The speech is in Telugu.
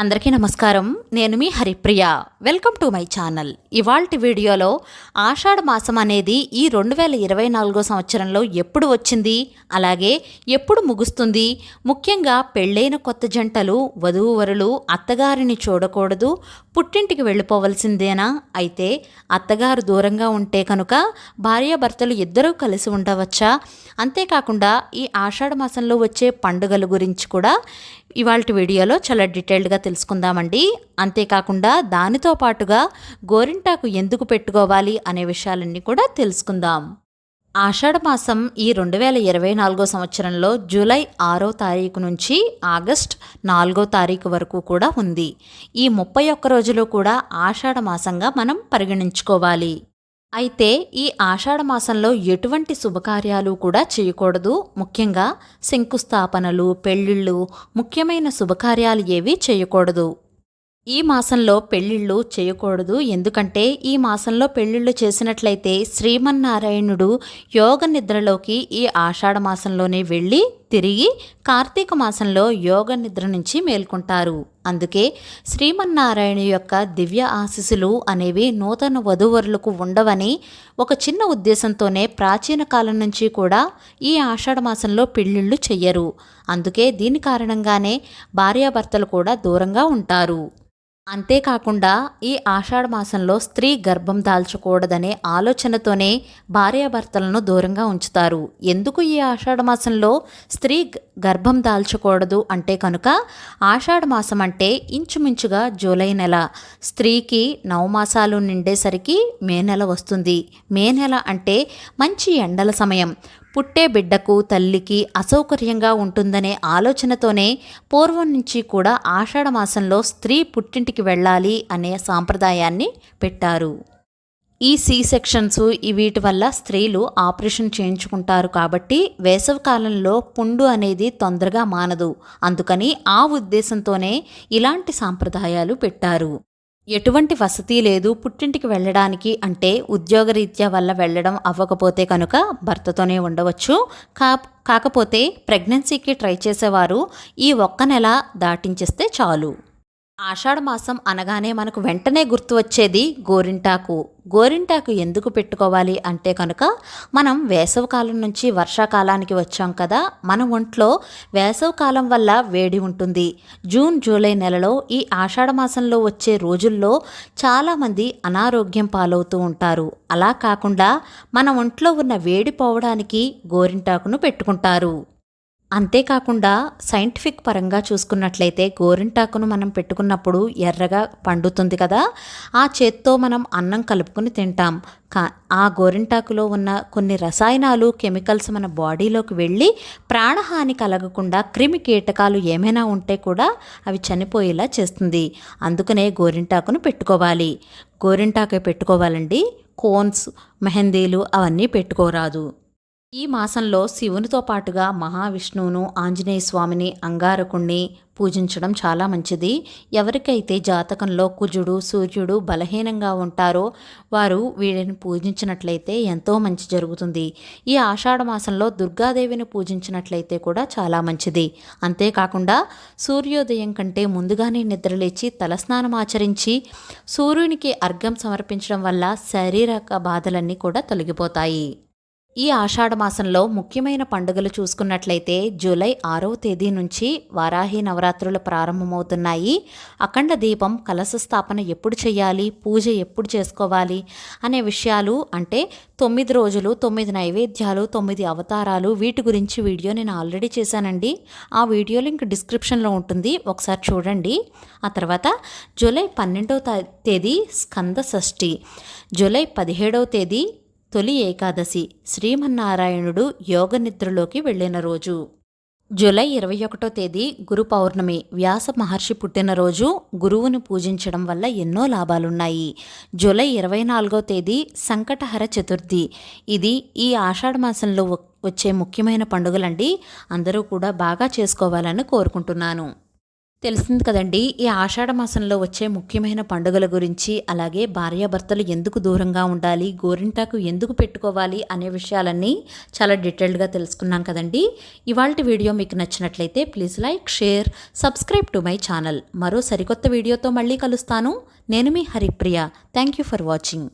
అందరికీ నమస్కారం. నేను మీ Haripriya. Welcome to my channel. ఇవాల్టి వీడియోలో ఆషాఢ మాసం అనేది ఈ 2024 సంవత్సరంలో ఎప్పుడు వచ్చింది, అలాగే ఎప్పుడు ముగుస్తుంది, ముఖ్యంగా పెళ్ళైన కొత్త జంటలు వధూవరులు అత్తగారిని చూడకూడదు, పుట్టింటికి వెళ్ళిపోవలసిందేనా, అయితే అత్తగారు దూరంగా ఉంటే కనుక భార్యాభర్తలు ఇద్దరూ కలిసి ఉండవచ్చా, అంతేకాకుండా ఈ ఆషాఢ మాసంలో వచ్చే పండుగల గురించి కూడా ఇవాల్టి వీడియోలో చాలా డీటెయిల్డ్గా తెలుసుకుందామండి. అంతేకాకుండా దానితో పాటుగా గోరింటాకు ఎందుకు పెట్టుకోవాలి అనే విషయాలన్నీ కూడా తెలుసుకుందాం. ఆషాఢ మాసం ఈ 2024 సంవత్సరంలో జూలై 6వ తారీఖు నుంచి ఆగస్ట్ 4వ తారీఖు వరకు కూడా ఉంది. ఈ 31 రోజులు కూడా ఆషాఢ మాసంగా మనం పరిగణించుకోవాలి. అయితే ఈ ఆషాఢ మాసంలో ఎటువంటి శుభకార్యాలు కూడా చేయకూడదు. ముఖ్యంగా శంకుస్థాపనలు, పెళ్ళిళ్ళు, ముఖ్యమైన శుభకార్యాలు ఏవి చేయకూడదు. ఈ మాసంలో పెళ్ళిళ్ళు చేయకూడదు. ఎందుకంటే ఈ మాసంలో పెళ్ళిళ్ళు చేసినట్లయితే శ్రీమన్నారాయణుడు యోగ నిద్రలోకి ఈ ఆషాఢ మాసంలోనే వెళ్ళి తిరిగి కార్తీక మాసంలో యోగ నిద్ర నుంచి మేల్కొంటారు. అందుకే శ్రీమన్నారాయణ యొక్క దివ్య ఆశీస్సులు అనేవి నూతన వధూవరులకు ఉండవని ఒక చిన్న ఉద్దేశంతోనే ప్రాచీన కాలం నుంచి కూడా ఈ ఆషాఢ మాసంలో పెళ్ళిళ్ళు చెయ్యరు. అందుకే దీని కారణంగానే భార్యాభర్తలు కూడా దూరంగా ఉంటారు. అంతేకాకుండా ఈ ఆషాఢ మాసంలో స్త్రీ గర్భం దాల్చకూడదనే ఆలోచనతోనే భార్యాభర్తలను దూరంగా ఉంచుతారు. ఎందుకు ఈ ఆషాఢ మాసంలో స్త్రీ గర్భం దాల్చకూడదు అంటే కనుక ఆషాఢ మాసం అంటే ఇంచుమించుగా జూలై నెల, స్త్రీకి 9 మాసాలు నిండేసరికి మే నెల వస్తుంది. మే నెల అంటే మంచి ఎండల సమయం, పుట్టే బిడ్డకు తల్లికి అసౌకర్యంగా ఉంటుందనే ఆలోచనతోనే పూర్వం నుంచి కూడా ఆషాఢ మాసంలో స్త్రీ పుట్టింటికి వెళ్ళాలి అనే సాంప్రదాయాన్ని పెట్టారు. ఈ సెక్షన్స్ వీటి వల్ల స్త్రీలు ఆపరేషన్ చేయించుకుంటారు కాబట్టి వేసవికాలంలో పుండు అనేది తొందరగా మానదు. అందుకని ఆ ఉద్దేశంతోనే ఇలాంటి సాంప్రదాయాలు పెట్టారు. ఎటువంటి వసతి లేదు పుట్టింటికి వెళ్ళడానికి అంటే ఉద్యోగరీత్యా వల్ల వెళ్ళడం అవ్వకపోతే కనుక భర్తతోనే ఉండవచ్చు. కాకపోతే ప్రెగ్నెన్సీకి ట్రై చేసేవారు ఈ 1 నెల దాటించేస్తే చాలు. ఆషాఢ మాసం అనగానే మనకు వెంటనే గుర్తు వచ్చేది గోరింటాకు. గోరింటాకు ఎందుకు పెట్టుకోవాలి అంటే కనుక మనం వేసవికాలం నుంచి వర్షాకాలానికి వచ్చాం కదా, మన ఒంట్లో వేసవికాలం వల్ల వేడి ఉంటుంది. జూన్ జూలై నెలలో ఈ ఆషాఢ మాసంలో వచ్చే రోజుల్లో చాలామంది అనారోగ్యం పాలవుతూ ఉంటారు. అలా కాకుండా మన ఒంట్లో ఉన్న వేడి పోవడానికి గోరింటాకును పెట్టుకుంటారు. అంతేకాకుండా సైంటిఫిక్ పరంగా చూసుకున్నట్లయితే గోరింటాకును మనం పెట్టుకున్నప్పుడు ఎర్రగా పండుతుంది కదా, ఆ చేత్తో మనం అన్నం కలుపుకొని తింటాం. ఆ గోరింటాకులో ఉన్న కొన్ని రసాయనాలు, కెమికల్స్ మన బాడీలోకి వెళ్ళి ప్రాణహాని కలగకుండా క్రిమి కీటకాలు ఏమైనా ఉంటే కూడా అవి చనిపోయేలా చేస్తుంది. అందుకనే గోరింటాకును పెట్టుకోవాలి. గోరింటాకు పెట్టుకోవాలండి. కోన్స్, మెహందీలు అవన్నీ పెట్టుకోరాదు. ఈ మాసంలో శివునితో పాటుగా మహావిష్ణువును, ఆంజనేయ స్వామిని, అంగారకుణ్ణి పూజించడం చాలా మంచిది. ఎవరికైతే జాతకంలో కుజుడు, సూర్యుడు బలహీనంగా ఉంటారో వారు వీడిని పూజించినట్లయితే ఎంతో మంచి జరుగుతుంది. ఈ ఆషాఢ మాసంలో దుర్గాదేవిని పూజించినట్లయితే కూడా చాలా మంచిది. అంతేకాకుండా సూర్యోదయం కంటే ముందుగానే నిద్రలేచి తలస్నానం ఆచరించి సూర్యునికి అర్ఘ్యం సమర్పించడం వల్ల శారీరక బాధలన్నీ కూడా తొలగిపోతాయి. ఈ ఆషాఢ మాసంలో ముఖ్యమైన పండుగలు చూసుకున్నట్లయితే జూలై 6వ తేదీ నుంచి వారాహి నవరాత్రులు ప్రారంభమవుతున్నాయి. అఖండ దీపం, కలశ స్థాపన ఎప్పుడు చేయాలి, పూజ ఎప్పుడు చేసుకోవాలి అనే విషయాలు, అంటే 9 రోజులు, 9 నైవేద్యాలు, 9 అవతారాలు, వీటి గురించి వీడియో నేను ఆల్రెడీ చేశానండి. ఆ వీడియో లింక్ డిస్క్రిప్షన్లో ఉంటుంది, ఒకసారి చూడండి. ఆ తర్వాత జూలై 12వ తేదీ స్కంద షష్ఠి, జూలై 17వ తేదీ తొలి ఏకాదశి, శ్రీమన్నారాయణుడు యోగ నిద్రలోకి వెళ్ళిన రోజు. జూలై 21వ తేదీ గురు పౌర్ణమి, వ్యాస మహర్షి పుట్టినరోజు. గురువును పూజించడం వల్ల ఎన్నో లాభాలున్నాయి. జూలై 24వ తేదీ సంకటహర చతుర్థి. ఇది ఈ ఆషాఢ మాసంలో వచ్చే ముఖ్యమైన పండుగలండి. అందరూ కూడా బాగా చేసుకోవాలని కోరుకుంటున్నాను. తెలిసింది కదండి. ఈ ఆషాఢ మాసంలో వచ్చే ముఖ్యమైన పండుగల గురించి, అలాగే భార్యాభర్తలు ఎందుకు దూరంగా ఉండాలి, గోరింటాకు ఎందుకు పెట్టుకోవాలి అనే విషయాలన్నీ చాలా డీటెయిల్డ్‌గా తెలుసుకున్నాం కదండి. ఇవాల్టి వీడియో మీకు నచ్చినట్లయితే please like, share, subscribe to my channel. మరో సరికొత్త వీడియోతో మళ్ళీ కలుస్తాను. నేను మీ Haripriya. Thank you for watching.